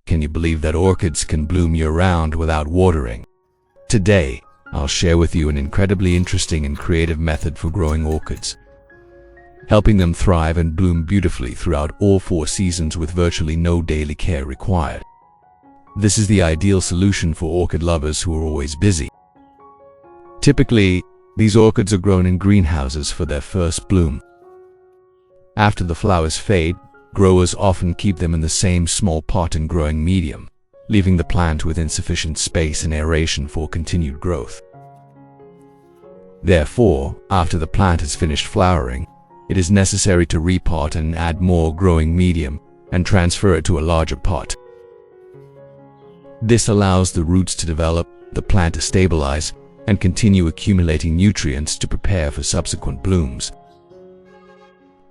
Can you believe that orchids can bloom year-round without watering? Today, I'll share with you an incredibly interesting and creative method for growing orchids, helping them thrive and bloom beautifully throughout all 4 seasons with virtually no daily care required. This is the ideal solution for orchid lovers who are always busy. Typically, these orchids are grown in greenhouses for their first bloom. After the flowers fade, growers often keep them in the same small pot and growing medium, leaving the plant with insufficient space and aeration for continued growth. Therefore, after the plant has finished flowering, it is necessary to repot and add more growing medium and transfer it to a larger pot. This allows the roots to develop, the plant to stabilize, and continue accumulating nutrients to prepare for subsequent blooms.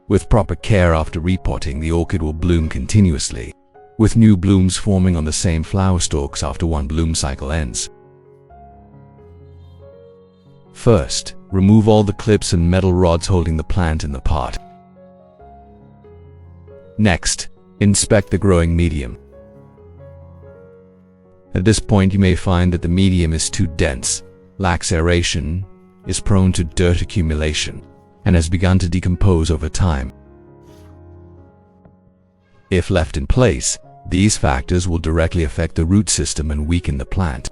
With proper care after repotting, the orchid will bloom continuously, with new blooms forming on the same flower stalks after one bloom cycle ends. First, remove all the clips and metal rods holding the plant in the pot. Next, inspect the growing medium. At this point, you may find that the medium is too dense, lacks aeration, is prone to dirt accumulation, and has begun to decompose over time. If left in place, these factors will directly affect the root system and weaken the plant.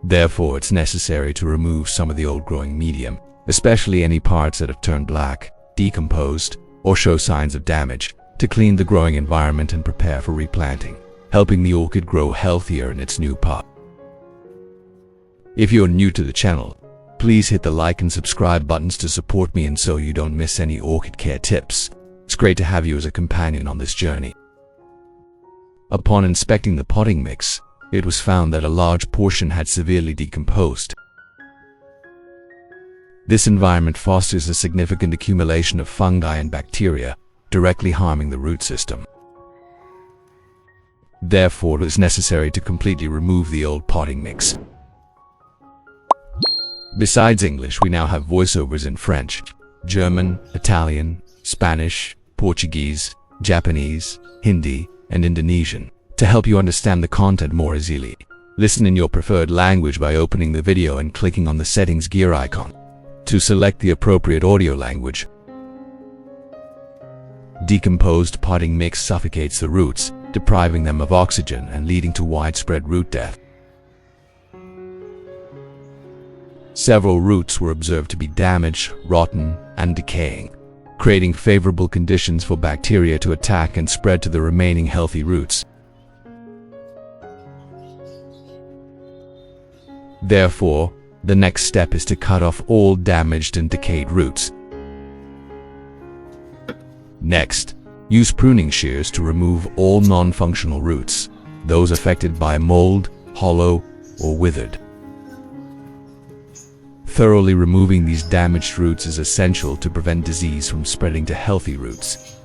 Therefore, it's necessary to remove some of the old growing medium, especially any parts that have turned black, decomposed, or show signs of damage, to clean the growing environment and prepare for replanting, helping the orchid grow healthier in its new pot. If you're new to the channel, please hit the like and subscribe buttons to support me and so you don't miss any orchid care tips. It's great to have you as a companion on this journey. Upon inspecting the potting mix, it was found that a large portion had severely decomposed. This environment fosters a significant accumulation of fungi and bacteria, directly harming the root system. Therefore, it is necessary to completely remove the old potting mix. Besides English, we now have voiceovers in French, German, Italian, Spanish, Portuguese, Japanese, Hindi, and Indonesian to help you understand the content more easily. Listen in your preferred language by opening the video and clicking on the settings gear icon to select the appropriate audio language. Decomposed potting mix suffocates the roots, depriving them of oxygen and leading to widespread root death. Several roots were observed to be damaged, rotten, and decaying, creating favorable conditions for bacteria to attack and spread to the remaining healthy roots. Therefore, the next step is to cut off all damaged and decayed roots. Next, use pruning shears to remove all non-functional roots, those affected by mold, hollow, or withered. Thoroughly removing these damaged roots is essential to prevent disease from spreading to healthy roots.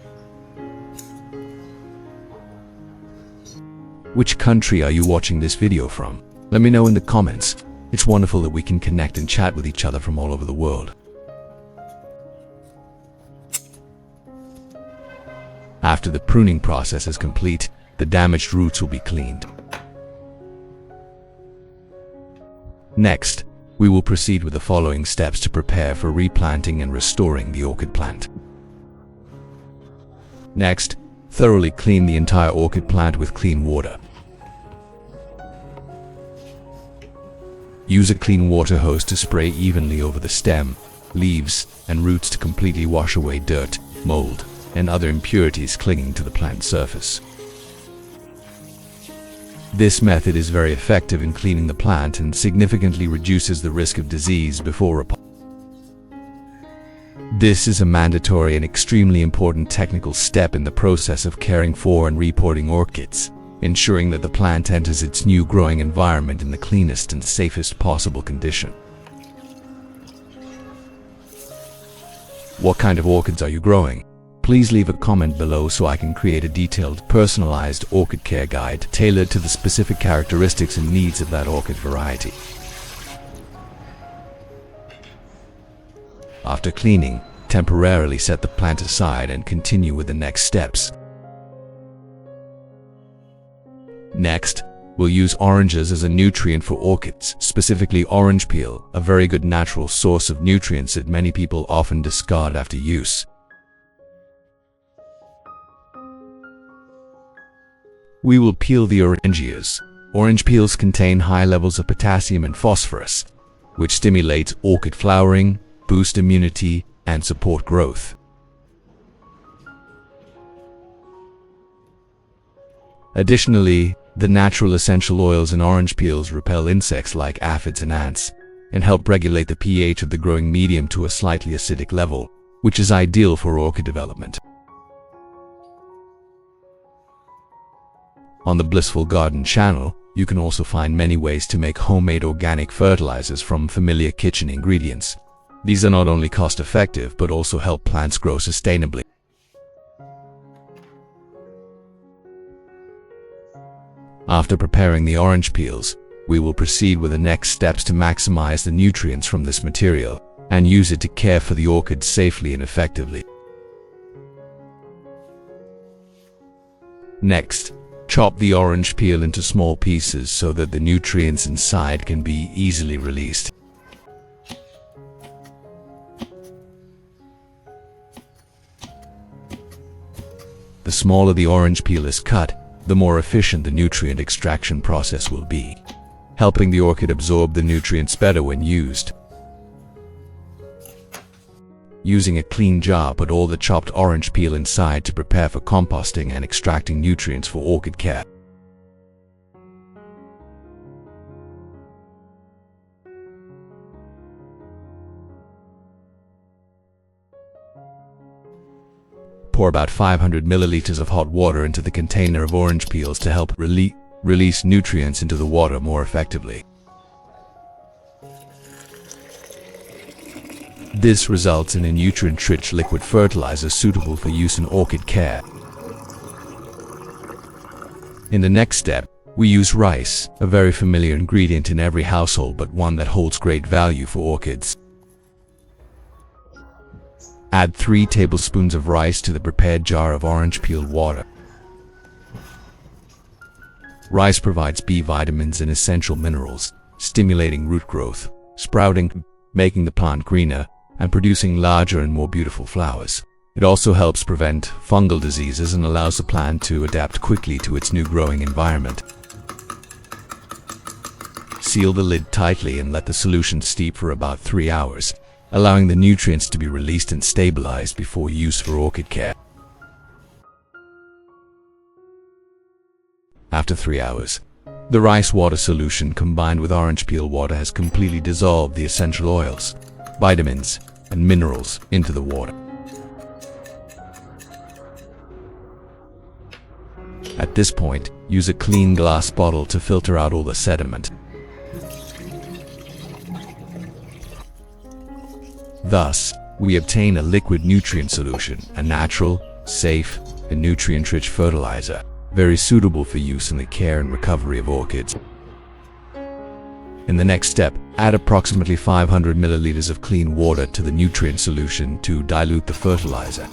Which country are you watching this video from? Let me know in the comments. It's wonderful that we can connect and chat with each other from all over the world. After the pruning process is complete, the damaged roots will be cleaned. Next, we will proceed with the following steps to prepare for replanting and restoring the orchid plant. Next, thoroughly clean the entire orchid plant with clean water. Use a clean water hose to spray evenly over the stem, leaves, and roots to completely wash away dirt, mold, and other impurities clinging to the plant surface. This method is very effective in cleaning the plant and significantly reduces the risk of disease before repotting. This is a mandatory and extremely important technical step in the process of caring for and repotting orchids, ensuring that the plant enters its new growing environment in the cleanest and safest possible condition. What kind of orchids are you growing? Please leave a comment below so I can create a detailed, personalized orchid care guide tailored to the specific characteristics and needs of that orchid variety. After cleaning, temporarily set the plant aside and continue with the next steps. Next, we'll use oranges as a nutrient for orchids, specifically orange peel, a very good natural source of nutrients that many people often discard after use. We will peel the oranges. Orange peels contain high levels of potassium and phosphorus, which stimulates orchid flowering, boost immunity, and support growth. Additionally, the natural essential oils in orange peels repel insects like aphids and ants, and help regulate the pH of the growing medium to a slightly acidic level, which is ideal for orchid development. On the Blissful Garden channel, you can also find many ways to make homemade organic fertilizers from familiar kitchen ingredients. These are not only cost-effective but also help plants grow sustainably. After preparing the orange peels, we will proceed with the next steps to maximize the nutrients from this material and use it to care for the orchids safely and effectively. Next, chop the orange peel into small pieces so that the nutrients inside can be easily released. The smaller the orange peel is cut, the more efficient the nutrient extraction process will be, helping the orchid absorb the nutrients better when used. Using a clean jar, put all the chopped orange peel inside to prepare for composting and extracting nutrients for orchid care. Pour about 500 milliliters of hot water into the container of orange peels to help release nutrients into the water more effectively. This results in a nutrient-rich liquid fertilizer suitable for use in orchid care. In the next step, we use rice, a very familiar ingredient in every household but one that holds great value for orchids. Add 3 tablespoons of rice to the prepared jar of orange peel water. Rice provides B vitamins and essential minerals, stimulating root growth, sprouting, making the plant greener, and producing larger and more beautiful flowers. It also helps prevent fungal diseases and allows the plant to adapt quickly to its new growing environment. Seal the lid tightly and let the solution steep for about 3 hours, allowing the nutrients to be released and stabilized before use for orchid care. After 3 hours, the rice water solution combined with orange peel water has completely dissolved the essential oils, vitamins, and minerals into the water. At this point, use a clean glass bottle to filter out all the sediment. Thus, we obtain a liquid nutrient solution, a natural, safe, and nutrient-rich fertilizer, very suitable for use in the care and recovery of orchids. In the next step, add approximately 500 milliliters of clean water to the nutrient solution to dilute the fertilizer.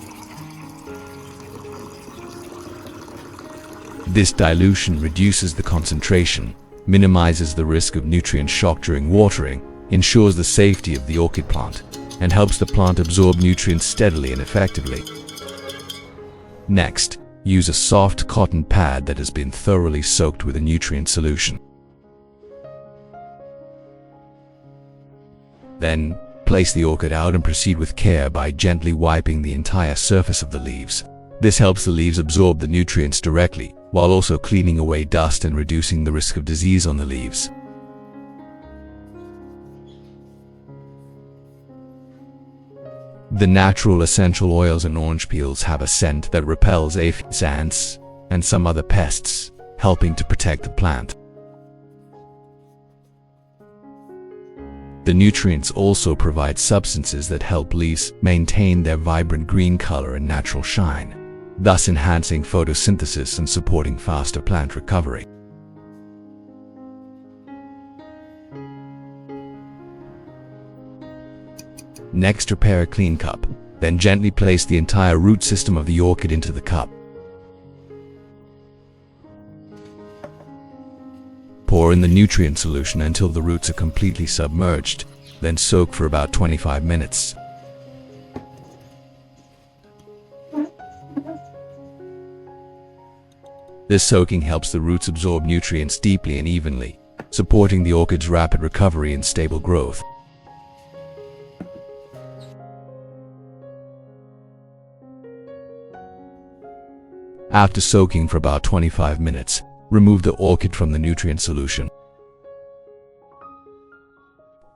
This dilution reduces the concentration, minimizes the risk of nutrient shock during watering, ensures the safety of the orchid plant, and helps the plant absorb nutrients steadily and effectively. Next, use a soft cotton pad that has been thoroughly soaked with a nutrient solution. Then, place the orchid out and proceed with care by gently wiping the entire surface of the leaves. This helps the leaves absorb the nutrients directly, while also cleaning away dust and reducing the risk of disease on the leaves. The natural essential oils in orange peels have a scent that repels aphids, ants, and some other pests, helping to protect the plant. The nutrients also provide substances that help leaves maintain their vibrant green color and natural shine, thus enhancing photosynthesis and supporting faster plant recovery. Next, prepare a clean cup, then gently place the entire root system of the orchid into the cup. Pour in the nutrient solution until the roots are completely submerged, then soak for about 25 minutes. This soaking helps the roots absorb nutrients deeply and evenly, supporting the orchid's rapid recovery and stable growth. After soaking for about 25 minutes, remove the orchid from the nutrient solution.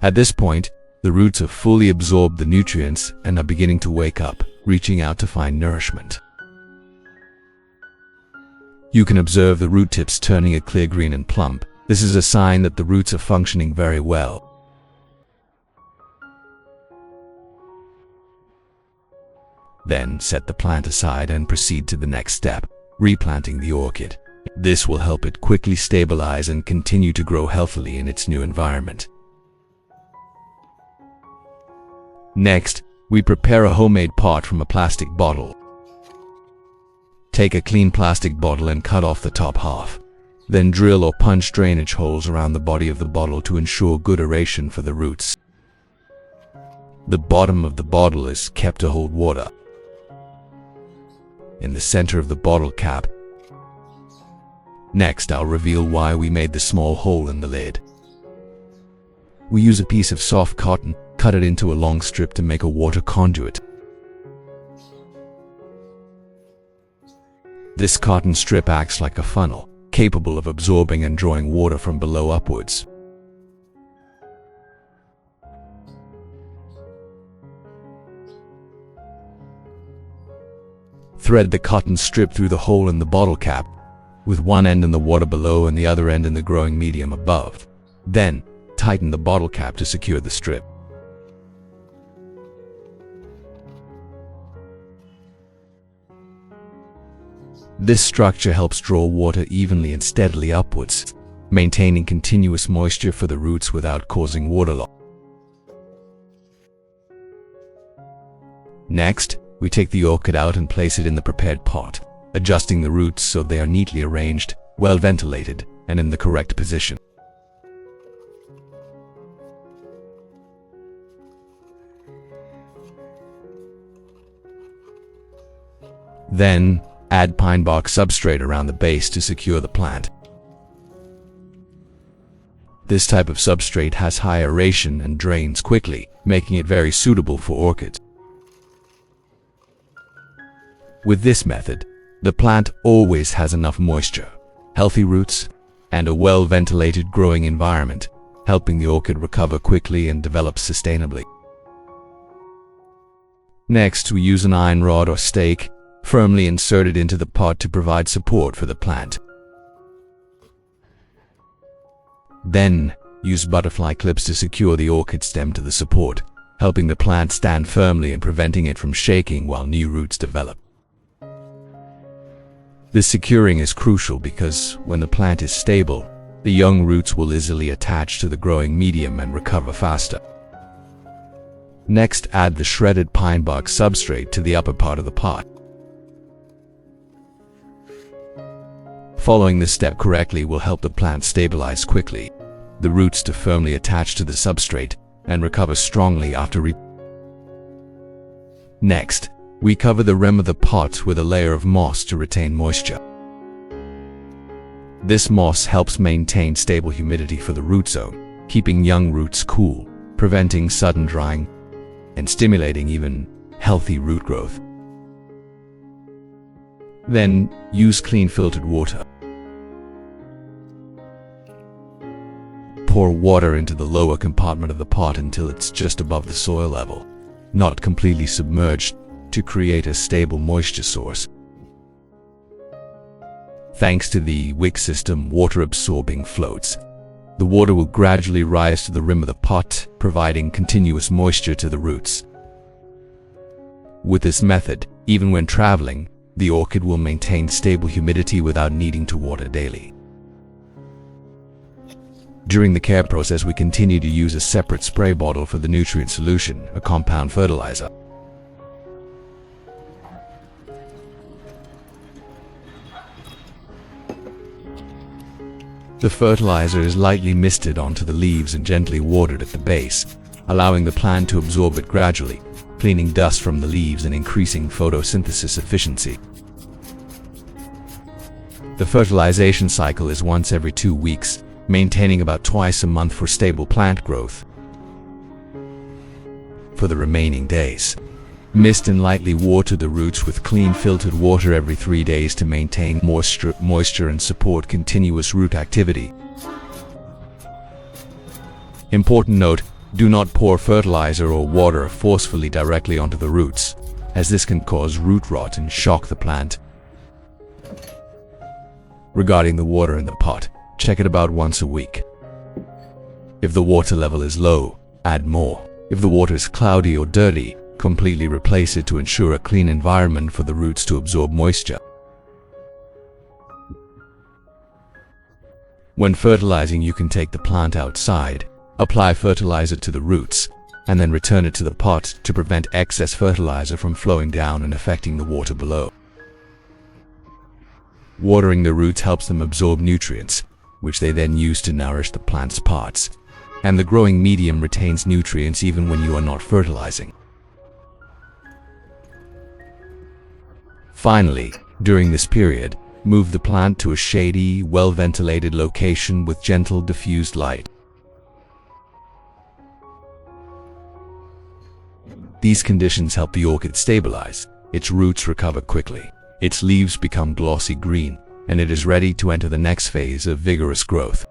At this point, the roots have fully absorbed the nutrients and are beginning to wake up, reaching out to find nourishment. You can observe the root tips turning a clear green and plump. This is a sign that the roots are functioning very well. Then set the plant aside and proceed to the next step, replanting the orchid. This will help it quickly stabilize and continue to grow healthily in its new environment. Next, we prepare a homemade pot from a plastic bottle. Take a clean plastic bottle and cut off the top half. Then drill or punch drainage holes around the body of the bottle to ensure good aeration for the roots. The bottom of the bottle is kept to hold water. In the center of the bottle cap. Next, I'll reveal why we made the small hole in the lid. We use a piece of soft cotton, cut it into a long strip to make a water conduit. This cotton strip acts like a funnel, capable of absorbing and drawing water from below upwards. Thread the cotton strip through the hole in the bottle cap, with one end in the water below and the other end in the growing medium above. Then, tighten the bottle cap to secure the strip. This structure helps draw water evenly and steadily upwards, maintaining continuous moisture for the roots without causing water loss. Next, we take the orchid out and place it in the prepared pot, adjusting the roots so they are neatly arranged, well ventilated, and in the correct position. Then, add pine bark substrate around the base to secure the plant. This type of substrate has high aeration and drains quickly, making it very suitable for orchids. With this method, the plant always has enough moisture, healthy roots, and a well-ventilated growing environment, helping the orchid recover quickly and develop sustainably. Next, we use an iron rod or stake, firmly inserted into the pot to provide support for the plant. Then, use butterfly clips to secure the orchid stem to the support, helping the plant stand firmly and preventing it from shaking while new roots develop. This securing is crucial because when the plant is stable, the young roots will easily attach to the growing medium and recover faster. Next, add the shredded pine bark substrate to the upper part of the pot. Following this step correctly will help the plant stabilize quickly, the roots to firmly attach to the substrate, and recover strongly after Next, we cover the rim of the pot with a layer of moss to retain moisture. This moss helps maintain stable humidity for the root zone, keeping young roots cool, preventing sudden drying, and stimulating even healthy root growth. Then, use clean filtered water. Pour water into the lower compartment of the pot until it's just above the soil level, not completely submerged, to create a stable moisture source. Thanks to the wick system water-absorbing floats, the water will gradually rise to the rim of the pot, providing continuous moisture to the roots. With this method, even when traveling, the orchid will maintain stable humidity without needing to water daily. During the care process, we continue to use a separate spray bottle for the nutrient solution, a compound fertilizer. The fertilizer is lightly misted onto the leaves and gently watered at the base, allowing the plant to absorb it gradually, cleaning dust from the leaves and increasing photosynthesis efficiency. The fertilization cycle is once every 2 weeks, maintaining about twice a month for stable plant growth. For the remaining days, mist and lightly water the roots with clean filtered water every 3 days to maintain moisture and support continuous root activity. Important note: do not pour fertilizer or water forcefully directly onto the roots, as this can cause root rot and shock the plant. Regarding the water in the pot, check it about once a week. If the water level is low, add more. If the water is cloudy or dirty, completely replace it to ensure a clean environment for the roots to absorb moisture. When fertilizing, you can take the plant outside, apply fertilizer to the roots, and then return it to the pot to prevent excess fertilizer from flowing down and affecting the water below. Watering the roots helps them absorb nutrients, which they then use to nourish the plant's parts, and the growing medium retains nutrients even when you are not fertilizing. Finally, during this period, move the plant to a shady, well-ventilated location with gentle diffused light. These conditions help the orchid stabilize, its roots recover quickly, its leaves become glossy green, and it is ready to enter the next phase of vigorous growth.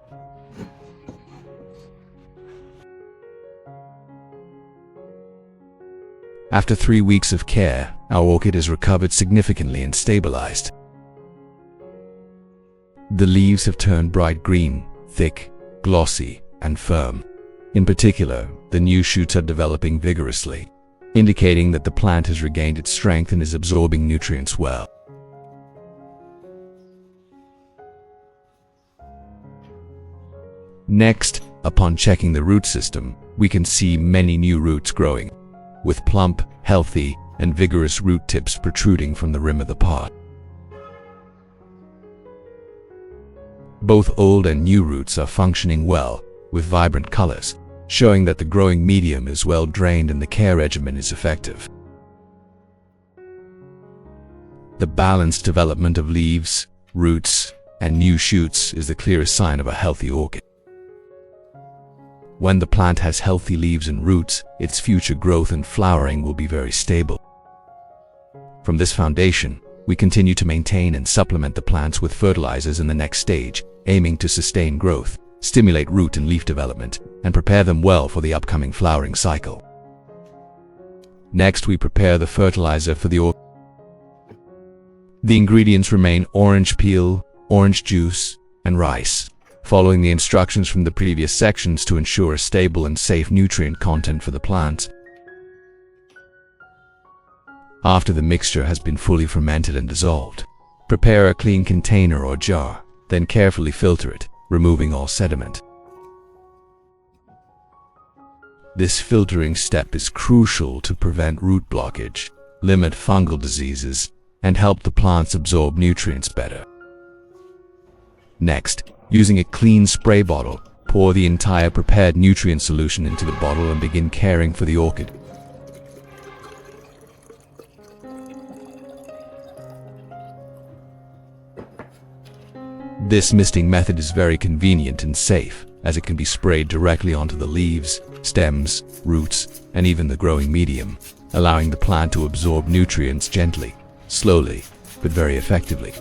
After 3 weeks of care, our orchid is recovered significantly and stabilized. The leaves have turned bright green, thick, glossy, and firm. In particular, the new shoots are developing vigorously, indicating that the plant has regained its strength and is absorbing nutrients well. Next, upon checking the root system, we can see many new roots growing, with plump, healthy, and vigorous root tips protruding from the rim of the pot. Both old and new roots are functioning well, with vibrant colors, showing that the growing medium is well drained and the care regimen is effective. The balanced development of leaves, roots, and new shoots is the clearest sign of a healthy orchid. When the plant has healthy leaves and roots, its future growth and flowering will be very stable. From this foundation, we continue to maintain and supplement the plants with fertilizers in the next stage, aiming to sustain growth, stimulate root and leaf development, and prepare them well for the upcoming flowering cycle. Next, we prepare the fertilizer for the orchid. The ingredients remain orange peel, orange juice, and rice, following the instructions from the previous sections to ensure a stable and safe nutrient content for the plant. After the mixture has been fully fermented and dissolved, prepare a clean container or jar, then carefully filter it, removing all sediment. This filtering step is crucial to prevent root blockage, limit fungal diseases, and help the plants absorb nutrients better. Next, using a clean spray bottle, pour the entire prepared nutrient solution into the bottle and begin caring for the orchid. This misting method is very convenient and safe, as it can be sprayed directly onto the leaves, stems, roots, and even the growing medium, allowing the plant to absorb nutrients gently, slowly, but very effectively.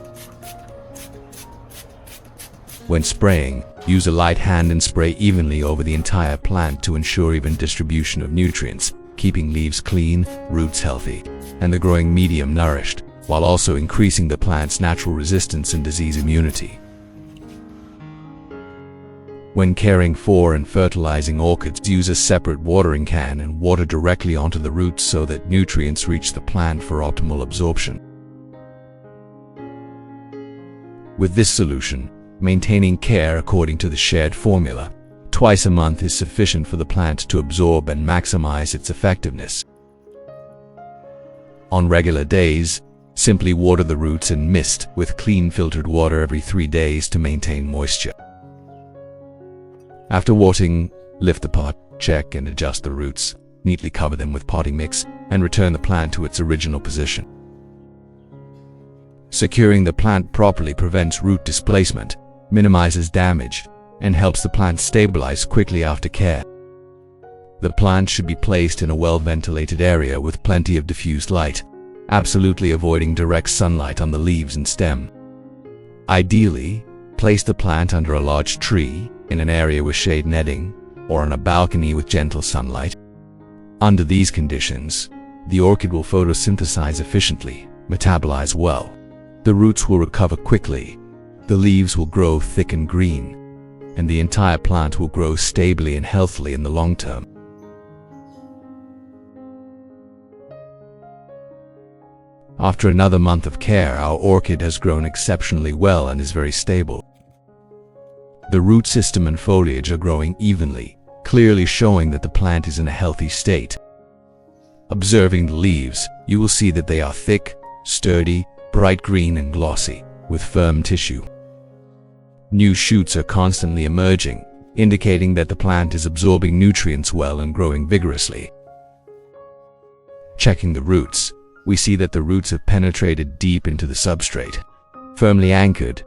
When spraying, use a light hand and spray evenly over the entire plant to ensure even distribution of nutrients, keeping leaves clean, roots healthy, and the growing medium nourished, while also increasing the plant's natural resistance and disease immunity. When caring for and fertilizing orchids, use a separate watering can and water directly onto the roots so that nutrients reach the plant for optimal absorption. With this solution, maintaining care according to the shared formula, twice a month is sufficient for the plant to absorb and maximize its effectiveness. On regular days, simply water the roots and mist with clean filtered water every 3 days to maintain moisture. After watering, lift the pot, check and adjust the roots, neatly cover them with potting mix, and return the plant to its original position. Securing the plant properly prevents root displacement, minimizes damage, and helps the plant stabilize quickly after care. The plant should be placed in a well-ventilated area with plenty of diffused light, absolutely avoiding direct sunlight on the leaves and stem. Ideally, place the plant under a large tree, in an area with shade netting, or on a balcony with gentle sunlight. Under these conditions, the orchid will photosynthesize efficiently, metabolize well. The roots will recover quickly, the leaves will grow thick and green, and the entire plant will grow stably and healthily in the long term. After another month of care, our orchid has grown exceptionally well and is very stable. The root system and foliage are growing evenly, clearly showing that the plant is in a healthy state. Observing the leaves, you will see that they are thick, sturdy, bright green and glossy, with firm tissue. New shoots are constantly emerging, indicating that the plant is absorbing nutrients well and growing vigorously. Checking the roots, we see that the roots have penetrated deep into the substrate, firmly anchored,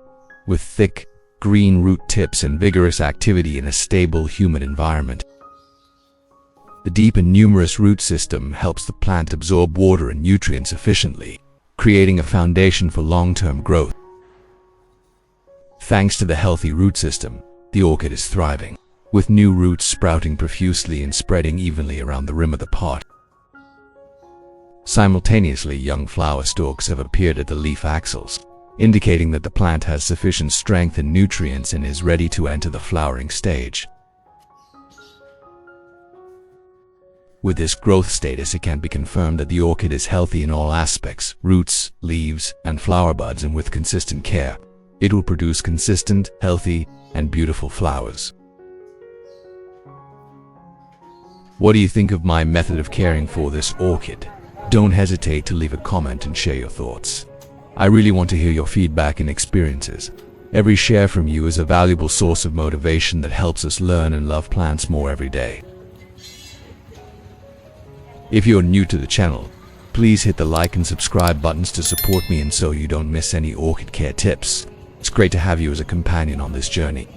with thick, green root tips and vigorous activity in a stable, humid environment. The deep and numerous root system helps the plant absorb water and nutrients efficiently, creating a foundation for long-term growth. Thanks to the healthy root system, the orchid is thriving, with new roots sprouting profusely and spreading evenly around the rim of the pot. Simultaneously, young flower stalks have appeared at the leaf axils, indicating that the plant has sufficient strength and nutrients and is ready to enter the flowering stage. With this growth status, it can be confirmed that the orchid is healthy in all aspects: roots, leaves, and flower buds, and with consistent care, it will produce consistent, healthy, and beautiful flowers. What do you think of my method of caring for this orchid? Don't hesitate to leave a comment and share your thoughts. I really want to hear your feedback and experiences. Every share from you is a valuable source of motivation that helps us learn and love plants more every day. If you're new to the channel, please hit the like and subscribe buttons to support me and so you don't miss any orchid care tips. It's great to have you as a companion on this journey.